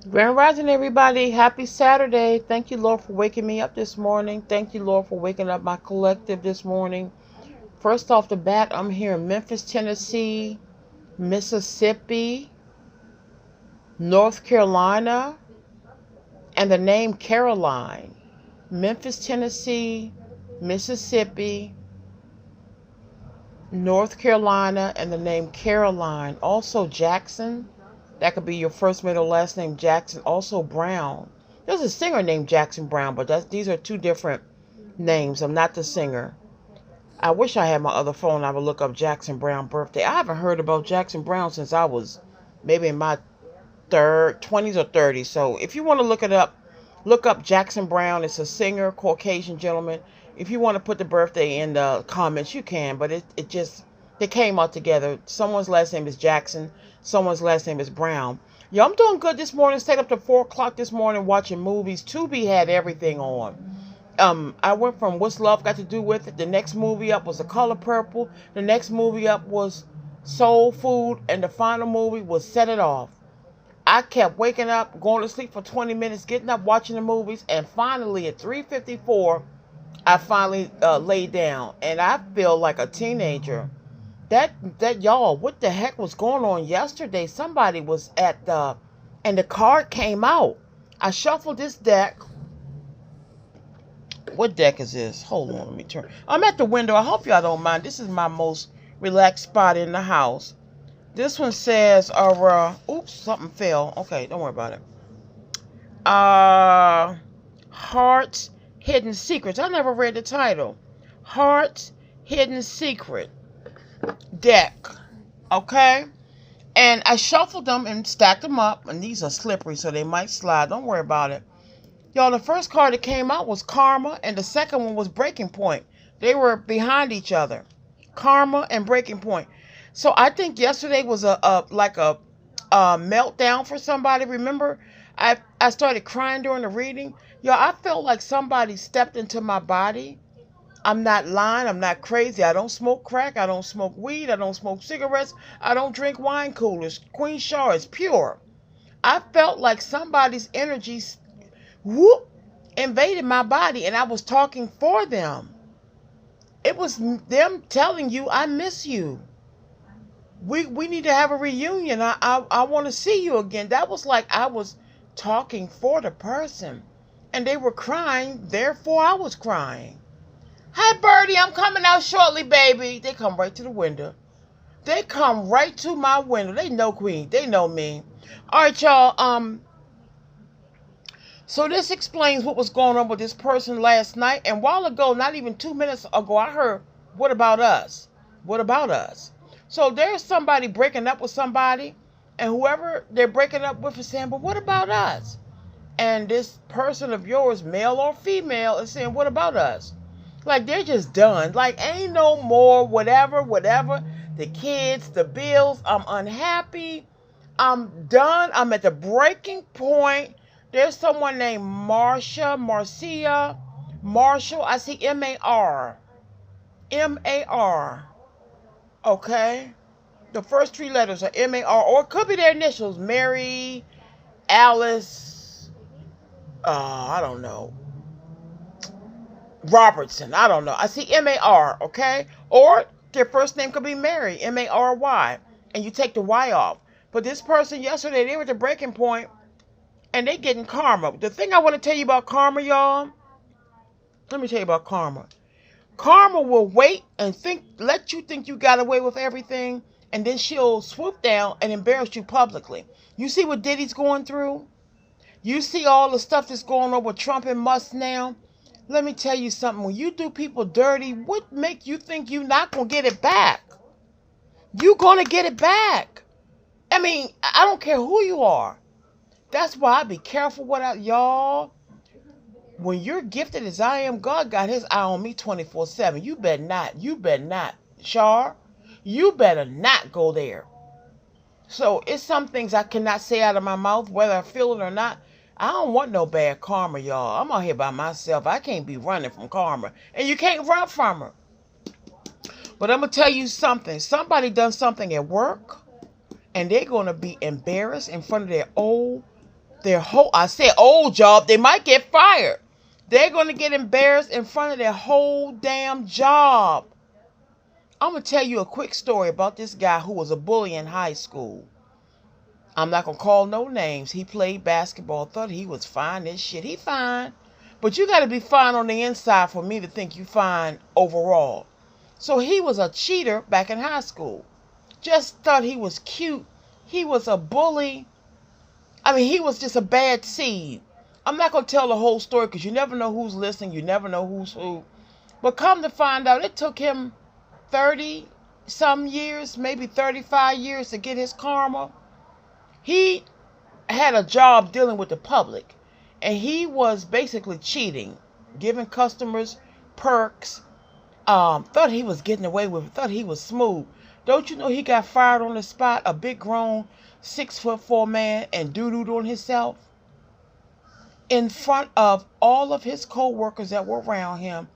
Grand Rising, everybody. Happy Saturday. Thank you, Lord, for waking me up this morning. Thank you, Lord, for waking up my collective this morning. First off the bat, I'm here in Memphis, Tennessee, Mississippi, North Carolina, and the name Caroline. Memphis, Tennessee, Mississippi, North Carolina, and the name Caroline. Also Jackson. That could be your first, middle, last name Jackson. Also Brown. There's a singer named Jackson Brown, but these are two different names. I'm not the singer. I wish I had my other phone. I would look up Jackson Brown birthday. I haven't heard about Jackson Brown since I was maybe in my 20s or 30s. So if you want to look it up, look up Jackson Brown. It's a singer, Caucasian gentleman. If you want to put the birthday in the comments, you can. But it just, they came out together. Someone's last name is Jackson. Someone's last name is Brown. Yo, I'm doing good this morning. Stayed up to 4 o'clock this morning watching movies. Tubi had everything on. I went from What's Love Got to Do with It. The next movie up was The Color Purple. The next movie up was Soul Food. And the final movie was Set It Off. I kept waking up, going to sleep for 20 minutes, getting up, watching the movies, and finally at 3:54, I finally laid down, and I feel like a teenager. That y'all, what the heck was going on yesterday? Somebody was at and the card came out. I shuffled this deck. What deck is this? Hold on, let me turn. I'm at the window. I hope y'all don't mind. This is my most relaxed spot in the house. This one says, oops, something fell. Okay, don't worry about it. Heart's Hidden Secrets. I never read the title. Heart's Hidden Secret deck. Okay? And I shuffled them and stacked them up. And these are slippery, so they might slide. Don't worry about it. Y'all, the first card that came out was Karma, and the second one was Breaking Point. They were behind each other. Karma and Breaking Point. So I think yesterday was a meltdown for somebody. Remember, I started crying during the reading. Yo, I felt like somebody stepped into my body. I'm not lying. I'm not crazy. I don't smoke crack. I don't smoke weed. I don't smoke cigarettes. I don't drink wine coolers. Queen Shar is pure. I felt like somebody's energy whoop invaded my body, and I was talking for them. It was them telling you, I miss you. We need to have a reunion. I want to see you again. That was like I was talking for the person. And they were crying, therefore I was crying. Hi, Birdie, I'm coming out shortly, baby. They come right to the window. They come right to my window. They know Queen. They know me. All right, y'all. So this explains what was going on with this person last night. And while ago, not even 2 minutes ago, I heard, what about us? What about us? So there's somebody breaking up with somebody, and whoever they're breaking up with is saying, but what about us? And this person of yours, male or female, is saying, what about us? Like, they're just done. Like, ain't no more whatever. The kids, the bills, I'm unhappy. I'm done. I'm at the breaking point. There's someone named Marcia, Marcia, Marshall. I see M-A-R. M-A-R. Okay? The first three letters are M-A-R. Or it could be their initials. Mary, Alice, I don't know. Robertson. I don't know. I see M-A-R. Okay? Or their first name could be Mary. M-A-R-Y. And you take the Y off. But this person yesterday, they were at the breaking point. And they getting karma. The thing I want to tell you about karma, y'all. Let me tell you about karma. Karma will wait and let you think you got away with everything, and then she'll swoop down and embarrass you publicly. You see what Diddy's going through? You see all the stuff that's going on with Trump and Musk now? Let me tell you something. When you do people dirty, what make you think you're not going to get it back? You're going to get it back. I mean, I don't care who you are. That's why I be careful y'all. When you're gifted as I am, God got his eye on me 24/7. You better not, Shar. You better not go there. So it's some things I cannot say out of my mouth, whether I feel it or not. I don't want no bad karma, y'all. I'm out here by myself. I can't be running from karma. And you can't run from her. But I'm going to tell you something. Somebody done something at work, and they're going to be embarrassed in front of their whole, I said old job, they might get fired. They're going to get embarrassed in front of their whole damn job. I'm going to tell you a quick story about this guy who was a bully in high school. I'm not going to call no names. He played basketball, thought he was fine as shit. He fine. But you got to be fine on the inside for me to think you fine overall. So he was a cheater back in high school. Just thought he was cute. He was a bully. I mean, he was just a bad seed. I'm not going to tell the whole story because you never know who's listening. You never know who's who. But come to find out, it took him 30 some years, maybe 35 years to get his karma. He had a job dealing with the public, and he was basically cheating, giving customers perks. Thought he was getting away with it, thought he was smooth. Don't you know he got fired on the spot, a big grown 6'4" man, and doo-dooed on himself? In front of all of his co-workers that were around him,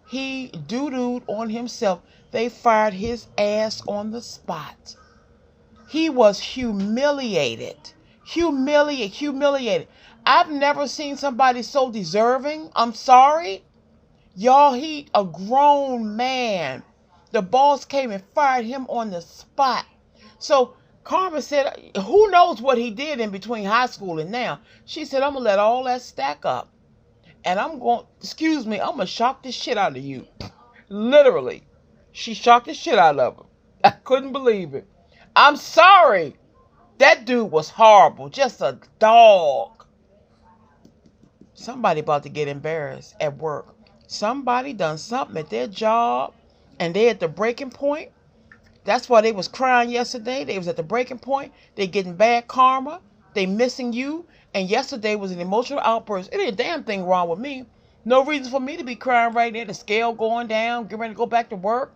he doo-dooed on himself. They fired his ass on the spot. He was humiliated. Humiliated. I've never seen somebody so deserving. I'm sorry. Y'all, he a grown man. The boss came and fired him on the spot. So Carmen said, who knows what he did in between high school and now? She said, I'm going to let all that stack up. And I'm going to shock the shit out of you. Literally. She shocked the shit out of him. I couldn't believe it. I'm sorry. That dude was horrible. Just a dog. Somebody about to get embarrassed at work. Somebody done something at their job and they at the breaking point. That's why they was crying yesterday. They was at the breaking point. They getting bad karma. They missing you. And yesterday was an emotional outburst. It ain't a damn thing wrong with me. No reason for me to be crying right there. The scale going down. Getting ready to go back to work.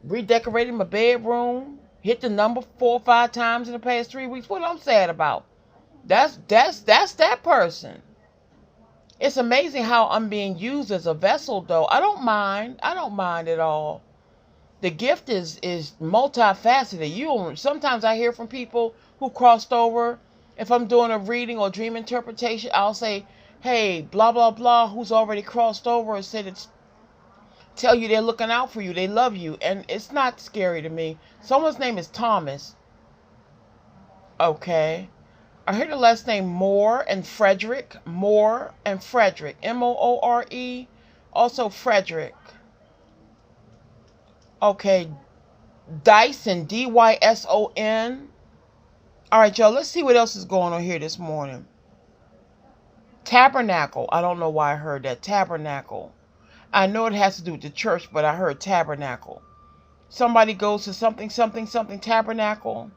Redecorating my bedroom. Hit the number 4 or 5 times in the past 3 weeks. What I'm sad about. That's that person. It's amazing how I'm being used as a vessel, though. I don't mind at all. The gift is multifaceted. Sometimes I hear from people who crossed over. If I'm doing a reading or dream interpretation, I'll say, hey, blah, blah, blah, who's already crossed over and said tell you they're looking out for you. They love you. And it's not scary to me. Someone's name is Thomas. Okay. I heard the last name Moore and Frederick. Moore and Frederick. M-O-O-R-E. Also Frederick. Okay. Dyson. D-Y-S-O-N. All right, y'all. Let's see what else is going on here this morning. Tabernacle. I don't know why I heard that. Tabernacle. I know it has to do with the church, but I heard tabernacle. Somebody goes to something tabernacle.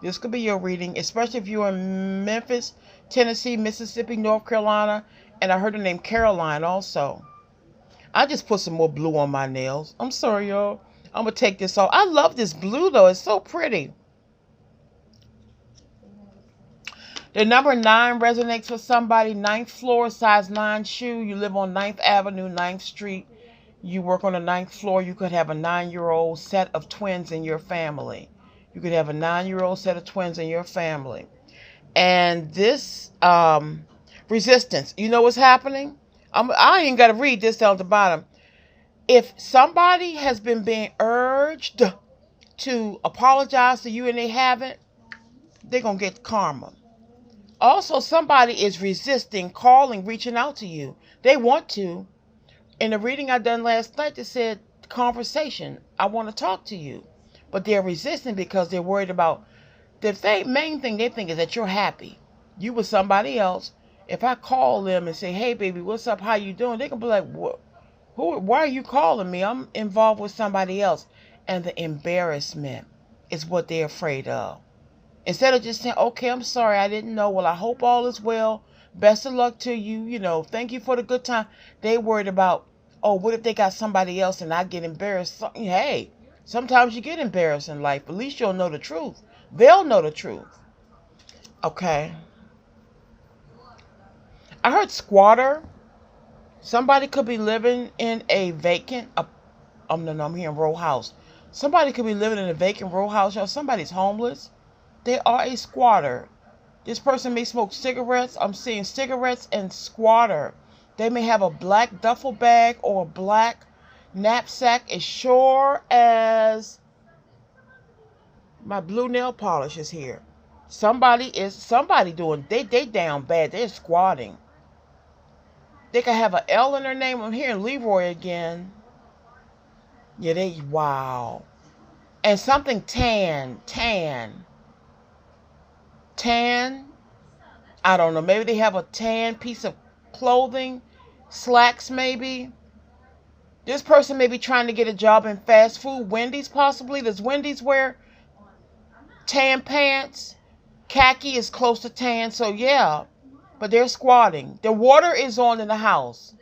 This could be your reading, especially if you're in Memphis, Tennessee, Mississippi, North Carolina, and I heard the name Caroline also. I just put some more blue on my nails. I'm sorry, y'all. I'm going to take this off. I love this blue, though. It's so pretty. The number 9 resonates for somebody. 9th floor, size 9 shoe. You live on 9th Avenue, 9th Street. You work on the 9th floor. You could have a 9-year-old set of twins in your family. You could have a 9-year-old set of twins in your family. And this resistance, you know what's happening? I ain't got to read this down at the bottom. If somebody has been being urged to apologize to you and they haven't, they're going to get karma. Also, somebody is resisting, calling, reaching out to you. They want to. In the reading I done last night, they said, conversation. I want to talk to you. But they're resisting because they're worried about, the main thing they think is that you're happy. You with somebody else. If I call them and say, hey, baby, what's up? How you doing? They can be like, why are you calling me? I'm involved with somebody else. And the embarrassment is what they're afraid of. Instead of just saying, okay, I'm sorry, I didn't know. Well, I hope all is well. Best of luck to you. Thank you for the good time. They worried about, oh, what if they got somebody else and I get embarrassed? Hey, sometimes you get embarrassed in life. At least you'll know the truth. They'll know the truth. Okay. I heard squatter. Somebody could be living in a vacant, I'm hearing row house. Somebody could be living in a vacant row house. Somebody's homeless. They are a squatter. This person may smoke cigarettes. I'm seeing cigarettes and squatter. They may have a black duffel bag or a black knapsack as sure as my blue nail polish is here. Somebody doing, they down bad. They're squatting. They could have an L in their name. I'm hearing Leroy again. Yeah, wow. And something tan. I don't know. Maybe they have a tan piece of clothing, slacks maybe. This person may be trying to get a job in fast food. Wendy's possibly. Does Wendy's wear tan pants? Khaki is close to tan, so yeah. But they're squatting. The water is on in the house.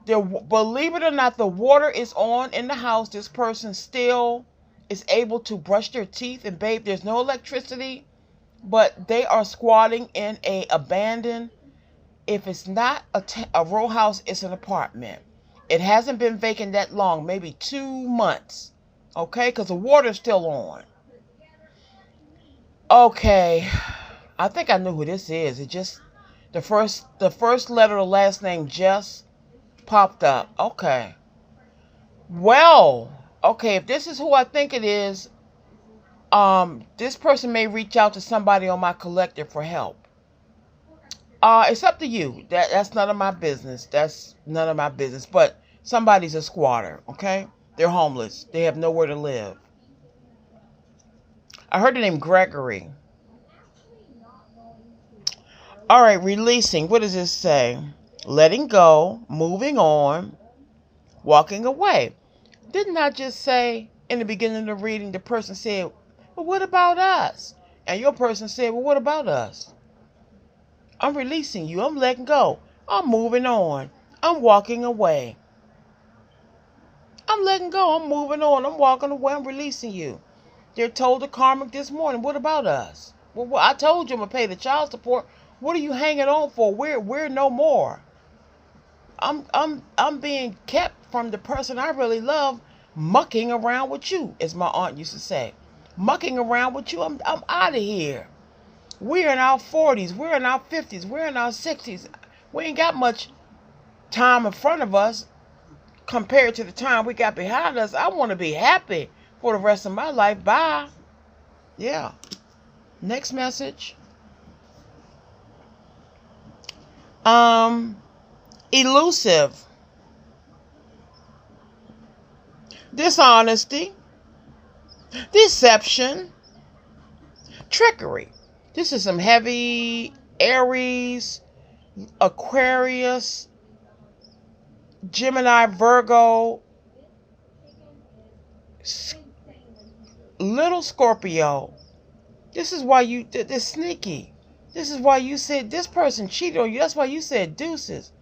Believe it or not, the water is on in the house. This person still is able to brush their teeth. And babe, there's no electricity. But they are squatting in a abandoned. If it's not a row house, it's an apartment. It hasn't been vacant that long. Maybe 2 months. Okay? Because the water's still on. Okay. I think I know who this is. It just... The first letter of the last name just popped up. Okay. Well, okay, if this is who I think it is, this person may reach out to somebody on my collective for help. It's up to you. That's none of my business. That's none of my business. But somebody's a squatter, okay? They're homeless. They have nowhere to live. I heard the name Gregory. All right, releasing. What does this say? Letting go, moving on, walking away. Didn't I just say in the beginning of the reading, the person said, well, what about us? And your person said, well, what about us? I'm releasing you. I'm letting go. I'm moving on. I'm walking away. I'm letting go. I'm moving on. I'm walking away. I'm releasing you. They're told the karmic this morning, what about us? Well, I told you I'm going to pay the child support. What are you hanging on for? We're no more. I'm being kept from the person I really love mucking around with you, as my aunt used to say. Mucking around with you. I'm out of here. We're in our 40s. We're in our 50s. We're in our 60s. We ain't got much time in front of us compared to the time we got behind us. I want to be happy for the rest of my life. Bye. Yeah. Next message. Elusive. Dishonesty. Deception. Trickery. This is some heavy Aries, Aquarius, Gemini, Virgo, little Scorpio. This is why this sneaky. This is why you said this person cheated on you. That's why you said deuces.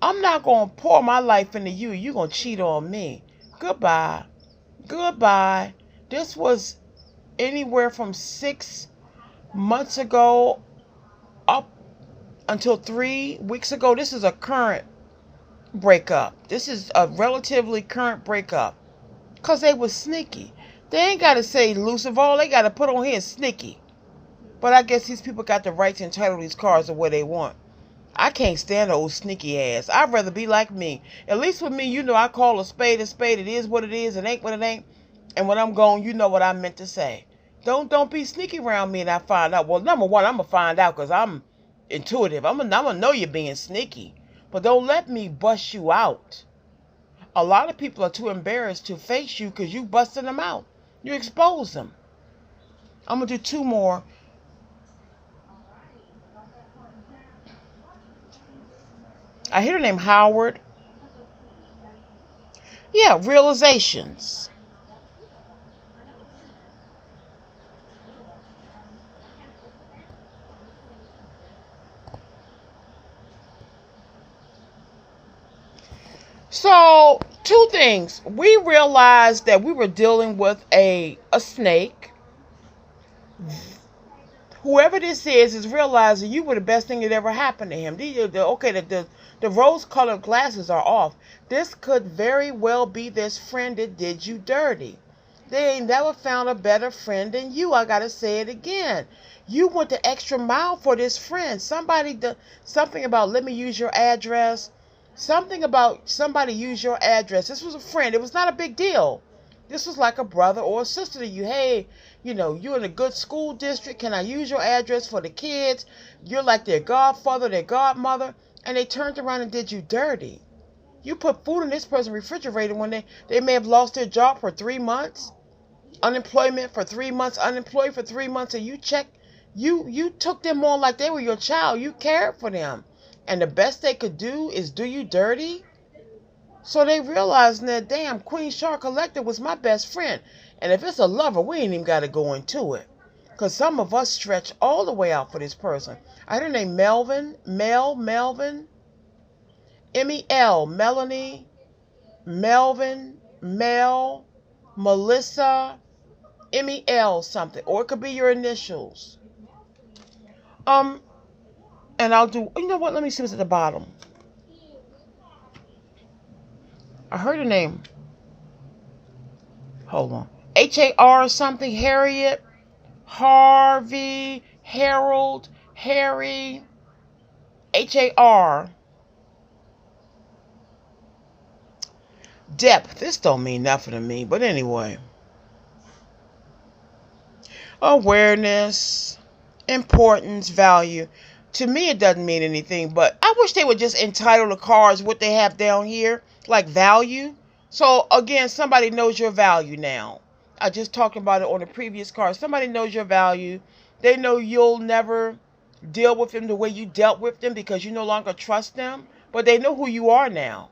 I'm not going to pour my life into you. You're going to cheat on me. Goodbye. Goodbye. This was anywhere from 6 months ago up until 3 weeks ago. This is a current breakup. This is a relatively current breakup. Because they was sneaky. They ain't got to say elusive. All they got to put on here is sneaky. But I guess these people got the right to entitle these cars the way they want. I can't stand old sneaky ass. I'd rather be like me. At least with me, you know I call a spade a spade. It is what it is. It ain't what it ain't. And when I'm gone, you know what I meant to say. Don't be sneaky around me and I find out. Well, number one, I'm going to find out because I'm intuitive. I'm gonna know you're being sneaky. But don't let me bust you out. A lot of people are too embarrassed to face you because you busting them out. You expose them. I'm going to do 2 more. I hear the name Howard. Yeah, realizations. So, 2 things. We realized that we were dealing with a snake. Whoever this is realizing you were the best thing that ever happened to him. The rose-colored glasses are off. This could very well be this friend that did you dirty. They ain't never found a better friend than you. I gotta say it again. You went the extra mile for this friend. Something about let me use your address. Something about somebody use your address. This was a friend. It was not a big deal. This was like a brother or a sister to you. Hey, you're in a good school district. Can I use your address for the kids? You're like their godfather, their godmother. And they turned around and did you dirty. You put food in this person's refrigerator when they may have lost their job for 3 months. Unemployment for 3 months, unemployed for 3 months, and you took them on like they were your child. You cared for them. And the best they could do is do you dirty. So they realized that, damn, Queen Shark Collector was my best friend. And if it's a lover, we ain't even got to go into it. Because some of us stretch all the way out for this person. I heard her name Melvin, Melvin, M-E-L, Melanie, Melvin, Mel, Melissa, M-E-L something. Or it could be your initials. And I'll do, you know what? Let me see what's at the bottom. I heard her name. Hold on. H-A-R something. Harriet, Harvey, Harold, Harry, H-A-R. Depth. This don't mean nothing to me, but anyway. Awareness, importance, value. To me, it doesn't mean anything, but I wish they would just entitle the cards what they have down here, like value. So, again, somebody knows your value now. I just talked about it on the previous card. Somebody knows your value. They know you'll never deal with them the way you dealt with them because you no longer trust them, but they know who you are now.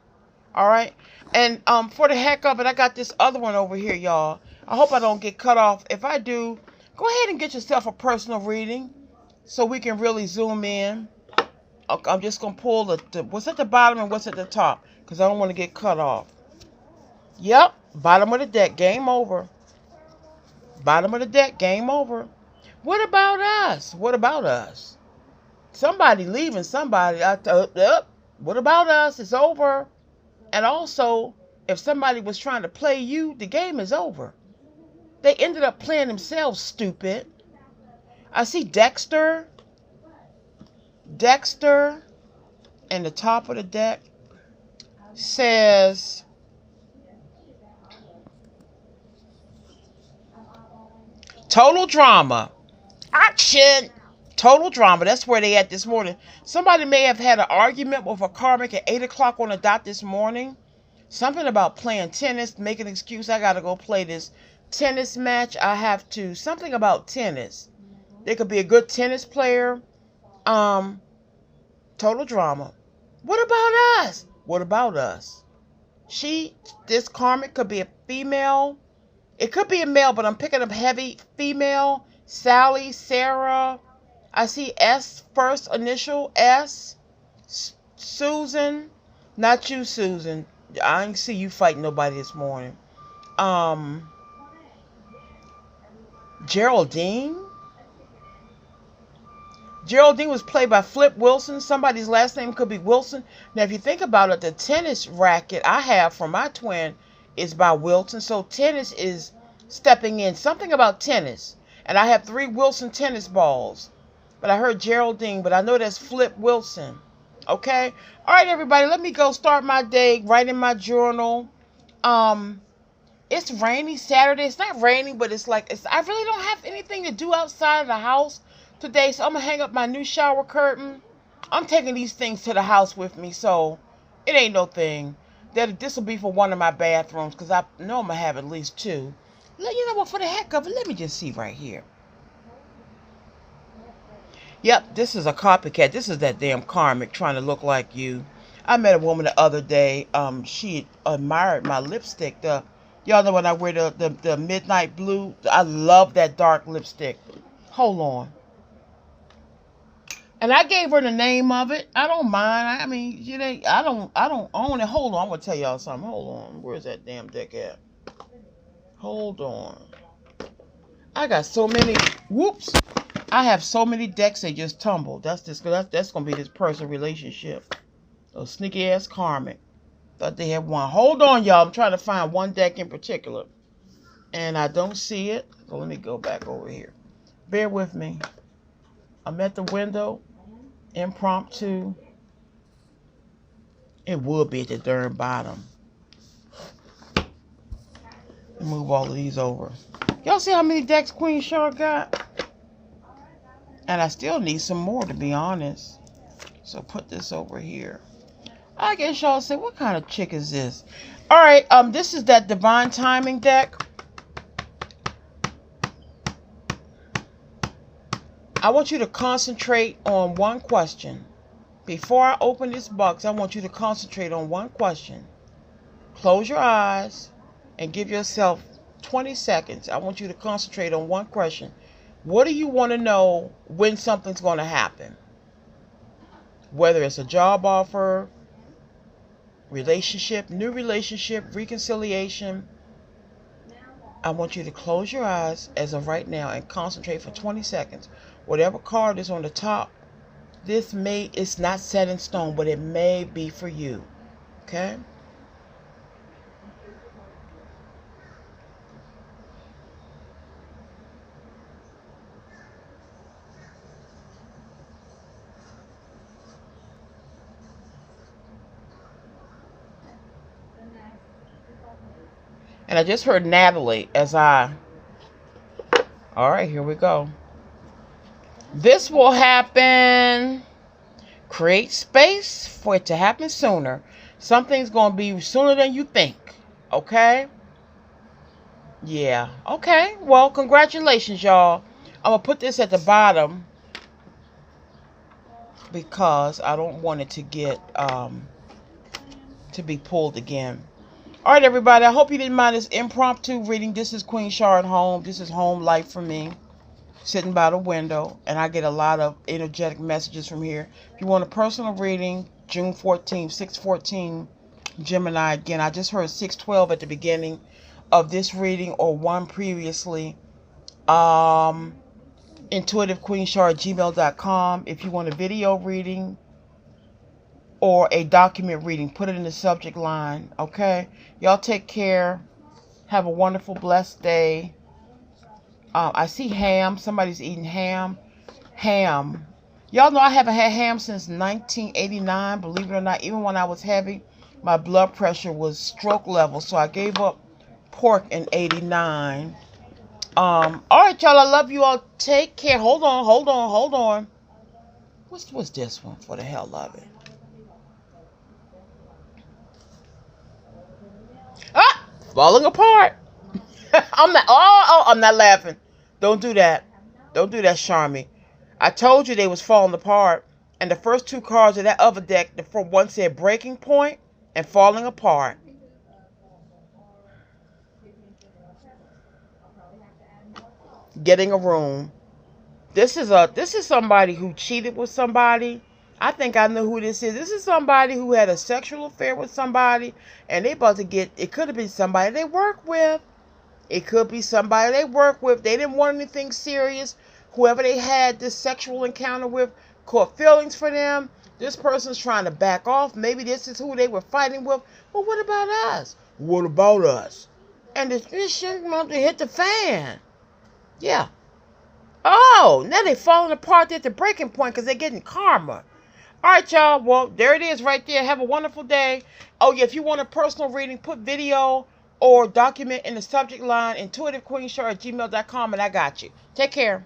All right? And for the heck of it, I got this other one over here, y'all. I hope I don't get cut off. If I do, go ahead and get yourself a personal reading so we can really zoom in. I'm just going to pull the what's at the bottom and what's at the top because I don't want to get cut off. Yep, bottom of the deck, game over. Bottom of the deck, game over. What about us? What about us? Somebody leaving somebody. What about us? It's over. And also, if somebody was trying to play you, the game is over. They ended up playing themselves, stupid. I see Dexter. Dexter. And the top of the deck says total drama. Action. Total drama. That's where they at this morning. Somebody may have had an argument with a karmic at 8 o'clock on the dot this morning. Something about playing tennis. Make an excuse. I got to go play this tennis match. I have to. Something about tennis. They could be a good tennis player. Total drama. What about us? What about us? This karmic could be a female. It could be a male, but I'm picking up heavy female. Sally, Sarah. I see S first initial, S. Susan. Not you, Susan. I didn't see you fighting nobody this morning. Geraldine. Geraldine was played by Flip Wilson. Somebody's last name could be Wilson. Now, if you think about it, the tennis racket I have for my twin is by Wilson. So tennis is stepping in. Something about tennis. And I have 3 Wilson tennis balls. But I heard Geraldine, but I know that's Flip Wilson. Okay? All right, everybody. Let me go start my day. Write in my journal. It's rainy Saturday. It's not raining, but I really don't have anything to do outside of the house today, so I'm going to hang up my new shower curtain. I'm taking these things to the house with me, so it ain't no thing. This will be for one of my bathrooms, because I know I'm going to have at least 2. You know what, for the heck of it, let me just see right here. Yep, this is a copycat. This is that damn karmic trying to look like you. I met a woman the other day. She admired my lipstick. Y'all know when I wear the midnight blue? I love that dark lipstick. Hold on. And I gave her the name of it. I don't mind. I mean, I don't own it. Hold on. I'm going to tell y'all something. Hold on. Where's that damn deck at? Hold on. I got so many. Whoops. I have so many decks they just tumbled. That's going to be this person's relationship. A sneaky ass karmic. Thought they had one. Hold on, y'all. I'm trying to find one deck in particular. And I don't see it. So let me go back over here. Bear with me. I'm at the window. Impromptu. It would be at the darn bottom. Move all of these over. Y'all see how many decks Queen Shark got? And I still need some more, to be honest. So put this over here. I guess y'all say, what kind of chick is this? All right, this is that Divine Timing deck. I want you to concentrate on one question. Before I open this box, I want you to concentrate on one question. Close your eyes and give yourself 20 seconds. I want you to concentrate on one question. What do you want to know when something's going to happen? Whether it's a job offer, relationship, new relationship, reconciliation. I want you to close your eyes as of right now and concentrate for 20 seconds. Whatever card is on the top, it's not set in stone, but it may be for you. Okay? And I just heard Natalie all right, here we go. This will happen. Create space for it to happen sooner. Something's going to be sooner than you think. Okay? Yeah. Okay. Well, congratulations, y'all. I'm going to put this at the bottom because I don't want it to get, to be pulled again. All right, everybody. I hope you didn't mind this impromptu reading. This is Queen Char at home. This is home life for me. Sitting by the window. And I get a lot of energetic messages from here. If you want a personal reading, June 14th, 6/14, Gemini. Again, I just heard 6/12 at the beginning of this reading or one previously. IntuitiveQueenChar@gmail.com. If you want a video reading or a document reading, put it in the subject line. Okay? Y'all take care. Have a wonderful, blessed day. I see ham. Somebody's eating ham. Ham. Y'all know I haven't had ham since 1989. Believe it or not, even when I was heavy, my blood pressure was stroke level. So I gave up pork in 89. All right, y'all. I love you all. Take care. Hold on. What's this one for the hell of it? Ah! Falling apart. I'm not laughing. Don't do that. Don't do that, Charmy. I told you they was falling apart. And the first two cards of that other deck, the one said breaking point and falling apart. Getting a room. This is somebody who cheated with somebody. I think I know who this is. This is somebody who had a sexual affair with somebody, and they about to get. It could have been somebody they work with. It could be somebody they work with. They didn't want anything serious. Whoever they had this sexual encounter with caught feelings for them. This person's trying to back off. Maybe this is who they were fighting with. Well, what about us? What about us? And this shit about to hit the fan. Yeah. Oh, now they're falling apart at the breaking point because they're getting karma. All right, y'all. Well, there it is right there. Have a wonderful day. Oh, yeah, if you want a personal reading, put video or document in the subject line, intuitivequeenchar@gmail.com, and I got you. Take care.